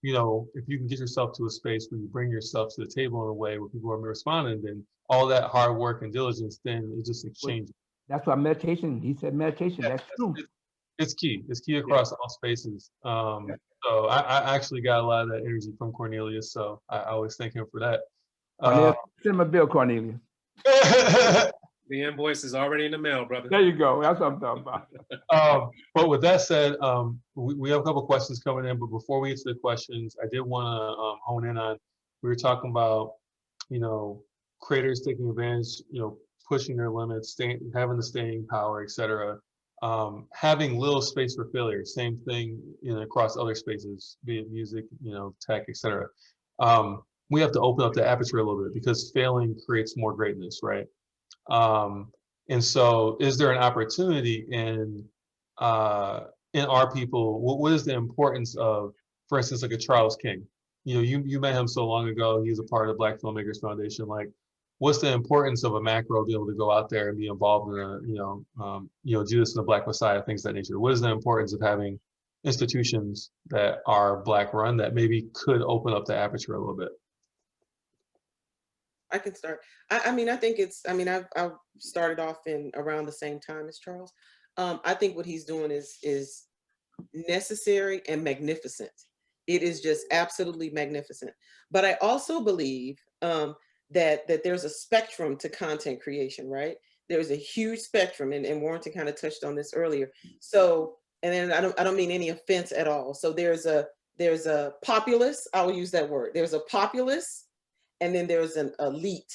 you know, if you can get yourself to a space where you bring yourself to the table in a way where people are responding, then all that hard work and diligence then is just exchanging. That's why meditation, he said meditation, that's true. It's key. It's key across all spaces. So I actually got a lot of that energy from Cornelius, so I always thank him for that. Cornelius, send him a bill, Cornelius. The invoice is already in the mail, brother. There you go. That's what I'm talking about. But with that said, we have a couple questions coming in. But before we get to the questions, I did want to hone in on. We were talking about, creators taking advantage, pushing their limits, having the staying power, etc. Having little space for failure. Same thing, across other spaces, be it music, tech, etc. We have to open up the aperture a little bit because failing creates more greatness, right? And so, is there an opportunity in our people? What is the importance of, for instance, like a Charles King? You met him so long ago. He's a part of the Black Filmmakers Foundation. Like, what's the importance of a macro being able to go out there and be involved in Judas and the Black Messiah, things of that nature? What is the importance of having institutions that are Black run that maybe could open up the aperture a little bit? I can start. I think I've started off in around the same time as Charles. I think what he's doing is necessary and magnificent. It is just absolutely magnificent. But I also believe that there's a spectrum to content creation, right? There's a huge spectrum, and Warrington kind of touched on this earlier. So, and then I don't mean any offense at all. So there's a populace. I will use that word. There's a populace. And then there's an elite,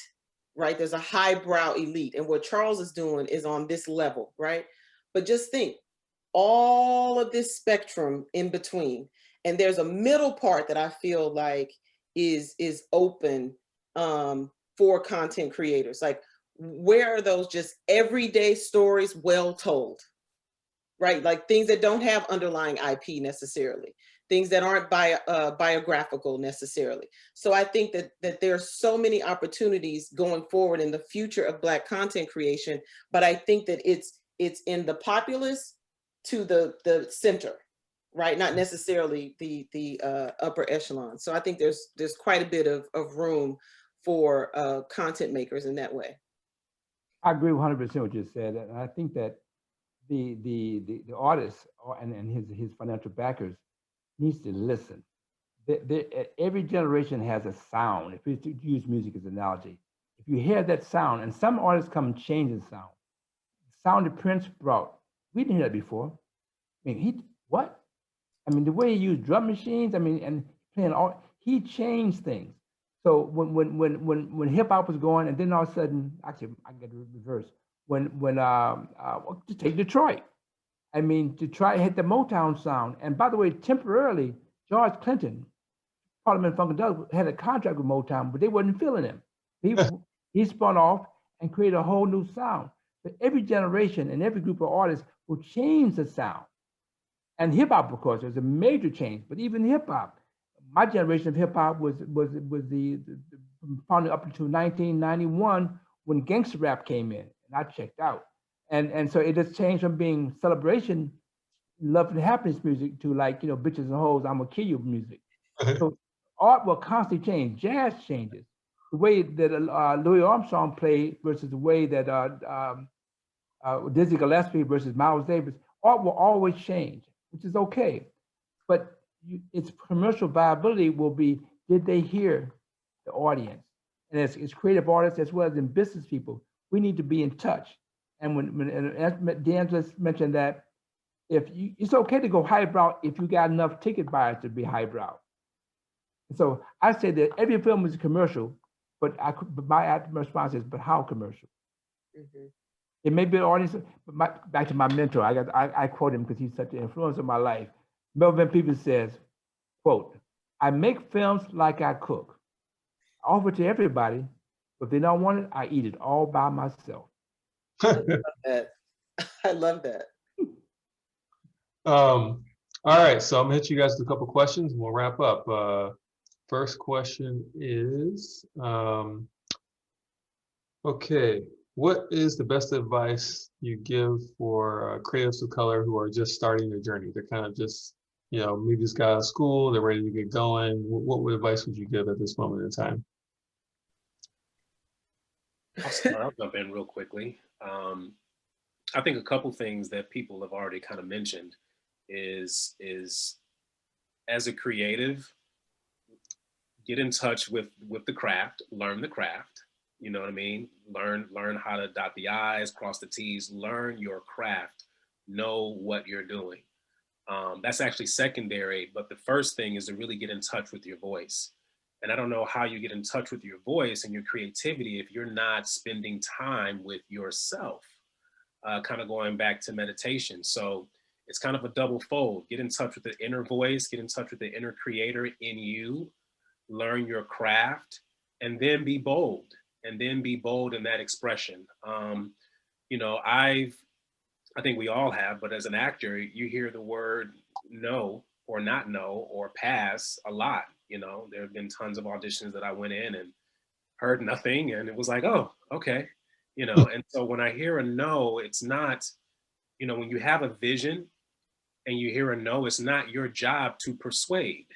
right? There's a highbrow elite. And what Charles is doing is on this level, right? But just think, all of this spectrum in between. And there's a middle part that I feel like is open for content creators. Like, where are those just everyday stories well told, right? Like things that don't have underlying IP necessarily. Things that aren't biographical necessarily. So I think that there are so many opportunities going forward in the future of Black content creation, but I think that it's in the populace to the center, right? Not necessarily the upper echelon. So I think there's quite a bit of room for content makers in that way. I agree 100% what you said, and I think that the artist and his financial backers needs to listen. Every generation has a sound. If you use music as an analogy, if you hear that sound, and some artists come and change the sound. The sound that Prince brought, we didn't hear that before. I mean, the way he used drum machines, and playing all, he changed things. So when hip hop was going, and then all of a sudden, actually, I get the reverse. To take Detroit. I mean, Detroit had the Motown sound. And by the way, temporarily, George Clinton, Parliament Funkadelic, had a contract with Motown, but they wasn't feeling him. He spun off and created a whole new sound. But every generation and every group of artists will change the sound. And hip hop, of course, there's a major change. But even hip hop, my generation of hip hop was the probably up until 1991 when gangster rap came in, and I checked out. And so it just changed from being celebration, love and happiness music to like, bitches and hoes, I'm gonna kill you music. So art will constantly change. Jazz changes. The way that Louis Armstrong played versus the way that Dizzy Gillespie versus Miles Davis, art will always change, which is okay. But its commercial viability will be, did they hear the audience? And as creative artists as well as in business people, we need to be in touch. And when D'Angelo mentioned that it's okay to go highbrow if you got enough ticket buyers to be highbrow. So I say that every film is a commercial, but my response is, but how commercial? Mm-hmm. It may be an audience. But back to my mentor, I quote him because he's such an influence in my life. Melvin Peebles says, quote, "I make films like I cook. I offer it to everybody, but if they don't want it, I eat it all by myself." I love that. I love that. All right, so I'm gonna hit you guys with a couple questions and we'll wrap up. First question is, okay, what is the best advice you give for creatives of color who are just starting their journey? They're kind of just, maybe just got out of school, they're ready to get going. What advice would you give at this moment in time? I'll jump in real quickly. I think a couple things that people have already kind of mentioned is as a creative, get in touch with the craft, learn the craft, You know what I mean? Learn how to dot the I's, cross the T's, learn your craft, know what you're doing. That's actually secondary, but the first thing is to really get in touch with your voice. And I don't know how you get in touch with your voice and your creativity if you're not spending time with yourself, kind of going back to meditation. So it's kind of a double fold. Get in touch with the inner voice, get in touch with the inner creator in you, learn your craft, and then be bold. And then be bold in that expression. You know, I think we all have, but as an actor, you hear the word no or not no or pass a lot. You know, there have been tons of auditions that I went in and heard nothing, and it was like, oh, okay. You know, and so when I hear a no, it's not, you know, when you have a vision and you hear a no, it's not your job to persuade.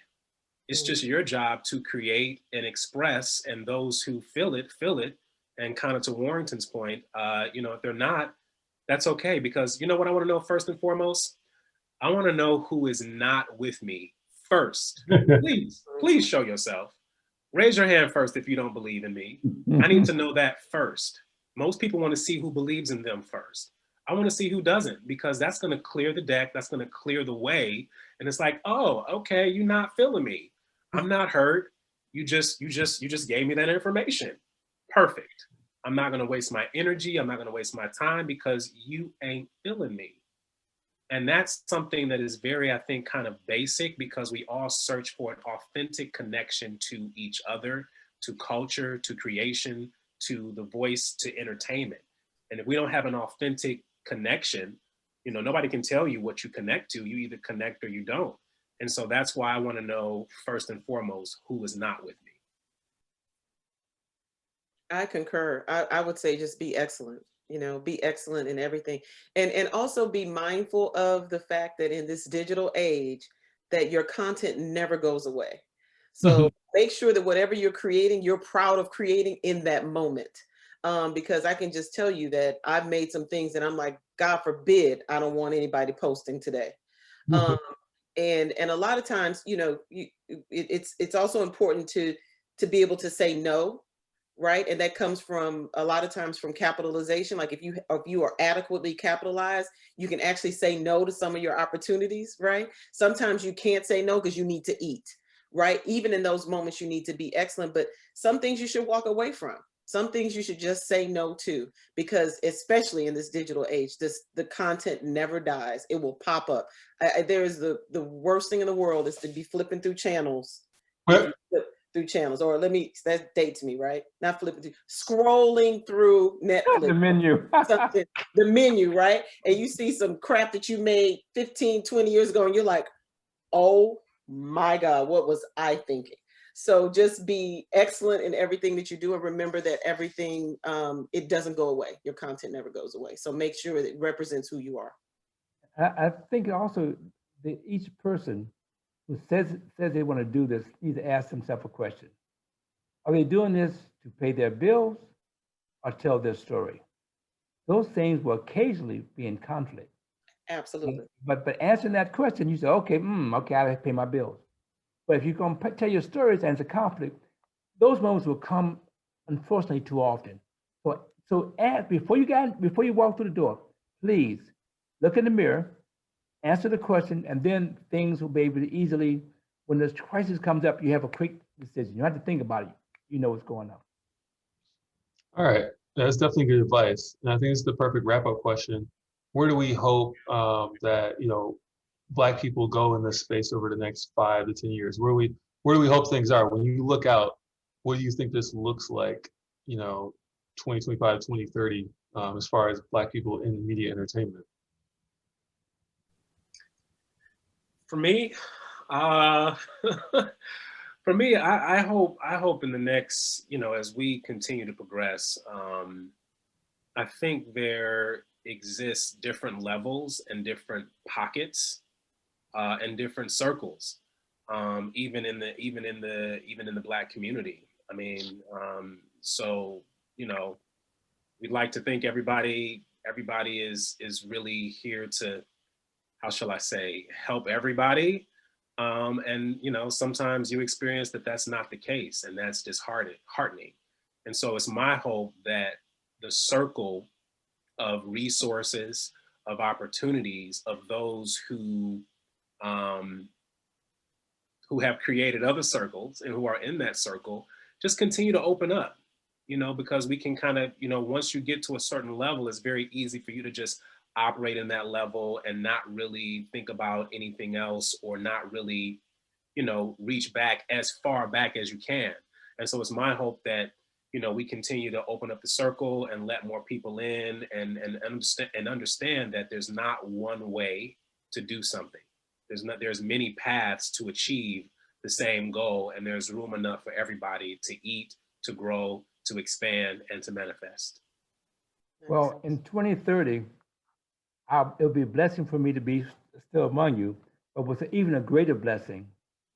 It's just your job to create and express, and those who feel it. And kind of to Warrington's point, you know, if they're not, that's okay, because you know what I want to know first and foremost? I want to know who is not with me first. Please show yourself. Raise your hand first if you don't believe in me. I need to know that first. Most people want to see who believes in them first. I want to see who doesn't, because that's going to clear the deck. That's going to clear the way. And it's like, oh, okay, you're not feeling me. I'm not hurt. You just gave me that information. Perfect. I'm not going to waste my energy. I'm not going to waste my time because you ain't feeling me. And that's something that is very, I think, kind of basic, because we all search for an authentic connection to each other, to culture, to creation, to the voice, to entertainment. And if we don't have an authentic connection, you know, nobody can tell you what you connect to. You either connect or you don't. And so that's why I want to know first and foremost who is not with me. I concur. I would say just be excellent, you know, be excellent in everything. And also be mindful of the fact that in this digital age, that your content never goes away. So make sure that whatever you're creating, you're proud of creating in that moment. Because I can just tell you that I've made some things and I'm like, God forbid, I don't want anybody posting today. And a lot of times, you know, it's also important to be able to say no, right? And that comes from a lot of times from capitalization. Like if you are adequately capitalized, you can actually say no to some of your opportunities, right? Sometimes you can't say no because you need to eat, right? Even in those moments, you need to be excellent, but some things you should walk away from. Some things you should just say no to, because especially in this digital age, the content never dies. It will pop up. There is the worst thing in the world is to be flipping through channels. Through channels, or that dates me, right? Not flipping through, scrolling through Netflix. The menu. Something, the menu, right? And you see some crap that you made 15, 20 years ago, and you're like, oh my God, what was I thinking? So just be excellent in everything that you do, and remember that everything, it doesn't go away. Your content never goes away. So make sure that it represents who you are. I think also that each person who says they want to do this needs to ask themselves a question. Are they doing this to pay their bills or tell their story? Those things will occasionally be in conflict. Absolutely. But answering that question, you say, okay, okay, I pay my bills. But if you're going to tell your stories and it's a conflict, those moments will come, unfortunately, too often. So ask, before you walk through the door, please look in the mirror, answer the question, and then things will be able to easily, when this crisis comes up, you have a quick decision. You don't have to think about it. You know what's going on. All right, that's definitely good advice. And I think it's the perfect wrap-up question. Where do we hope that, you know, Black people go in this space over the next 5 to 10 years? Where do we hope things are? When you look out, what do you think this looks like, you know, 2025, 2030, as far as Black people in media entertainment? For me, I hope in the next, you know, as we continue to progress, I think there exists different levels and different pockets and different circles, even in the Black community. I mean, so you know, we'd like to think everybody is really here to, how shall I say, help everybody. And you know, sometimes you experience that that's not the case, and that's disheartening. And so it's my hope that the circle of resources, of opportunities, of those who have created other circles and who are in that circle, just continue to open up, because we can kind of, once you get to a certain level, it's very easy for you to just operate in that level and not really think about anything else, or not really, reach back as far back as you can. And so it's my hope that, we continue to open up the circle and let more people in, and understand that there's not one way to do something. There's many paths to achieve the same goal, and there's room enough for everybody to eat, to grow, to expand, and to manifest. Well, in 2030, it'll be a blessing for me to be still among you. But what's even a greater blessing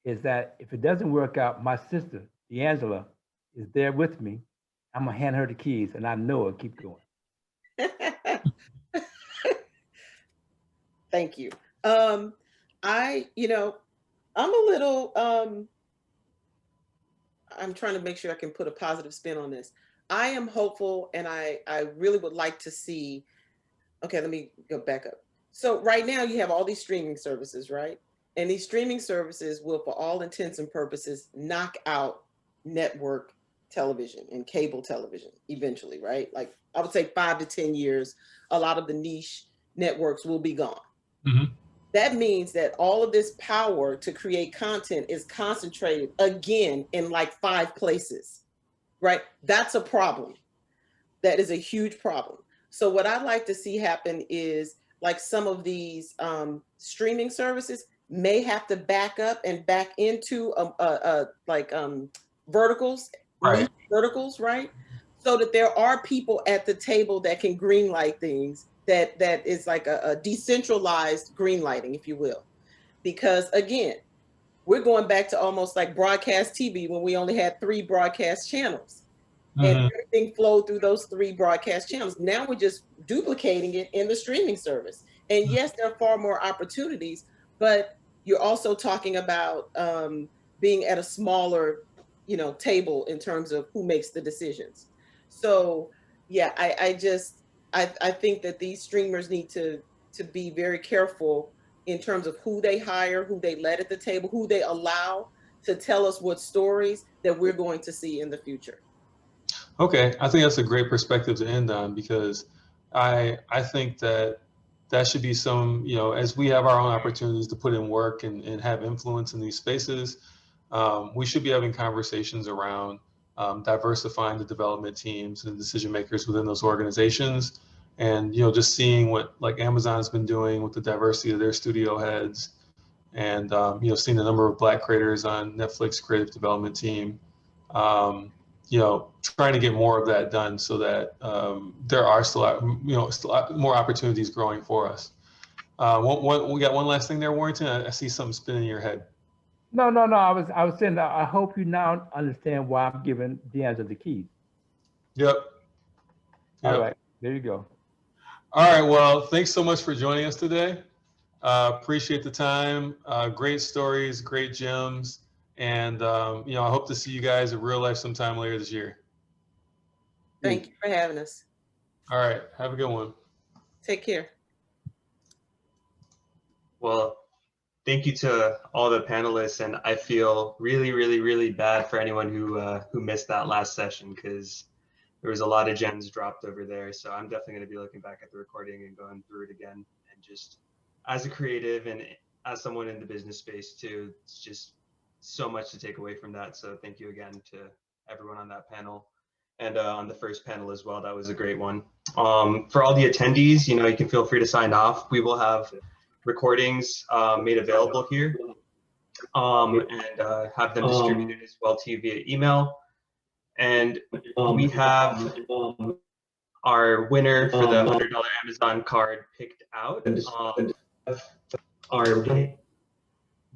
is that if it doesn't work out, my sister, D'Angela, is there with me. I'm gonna hand her the keys, and I know it'll keep going. Thank you. I'm a little, I'm trying to make sure I can put a positive spin on this. I am hopeful, and I really would like to see, okay, let me go back up. So right now you have all these streaming services, right? And these streaming services will, for all intents and purposes, knock out network television and cable television eventually, right? Like I would say 5 to 10 years, a lot of the niche networks will be gone. Mm-hmm. That means that all of this power to create content is concentrated again in like 5 places, right? That's a problem. That is a huge problem. So what I'd like to see happen is, like, some of these streaming services may have to back up and back into verticals, Right. verticals, right? So that there are people at the table that can greenlight things, that is like a decentralized greenlighting, if you will. Because again, we're going back to almost like broadcast TV when we only had 3 broadcast channels. Mm-hmm. And everything flowed through those 3 broadcast channels. Now we're just duplicating it in the streaming service. And yes, there are far more opportunities, but you're also talking about being at a smaller, table in terms of who makes the decisions. So yeah, I think that these streamers need to be very careful in terms of who they hire, who they let at the table, who they allow to tell us what stories that we're going to see in the future. Okay, I think that's a great perspective to end on, because I think that should be some, as we have our own opportunities to put in work and have influence in these spaces, we should be having conversations around diversifying the development teams and decision makers within those organizations, and just seeing what like Amazon's been doing with the diversity of their studio heads, and seeing the number of Black creators on Netflix creative development team. Trying to get more of that done, so that there are still more opportunities growing for us. We got one last thing there, Warrington. I see something spinning in your head. No. I was saying that I hope you now understand why I'm giving D'Angela the keys. Yep. All right, there you go. All right. Well, thanks so much for joining us today. Appreciate the time. Great stories, great gems, and I hope to see you guys in real life sometime later this year. Thank you for having us. All right. Have a good one. Take care. Well, thank you to all the panelists, and I feel really, really, really bad for anyone who missed that last session, because there was a lot of gems dropped over there. So I'm definitely going to be looking back at the recording and going through it again. And just as a creative and as someone in the business space too, it's just so much to take away from that. So thank you again to everyone on that panel, and on the first panel as well. That was a great one. For all the attendees, you can feel free to sign off. We will have recordings made available here, and have them distributed as well to you via email. And we have our winner for the $100 Amazon card picked out. Our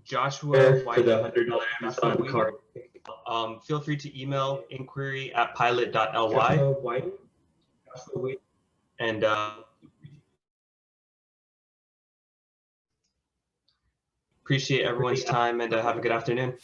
Joshua White for the $100 Amazon card. Feel free to email inquiry@pilot.ly. And appreciate everyone's time, and have a good afternoon.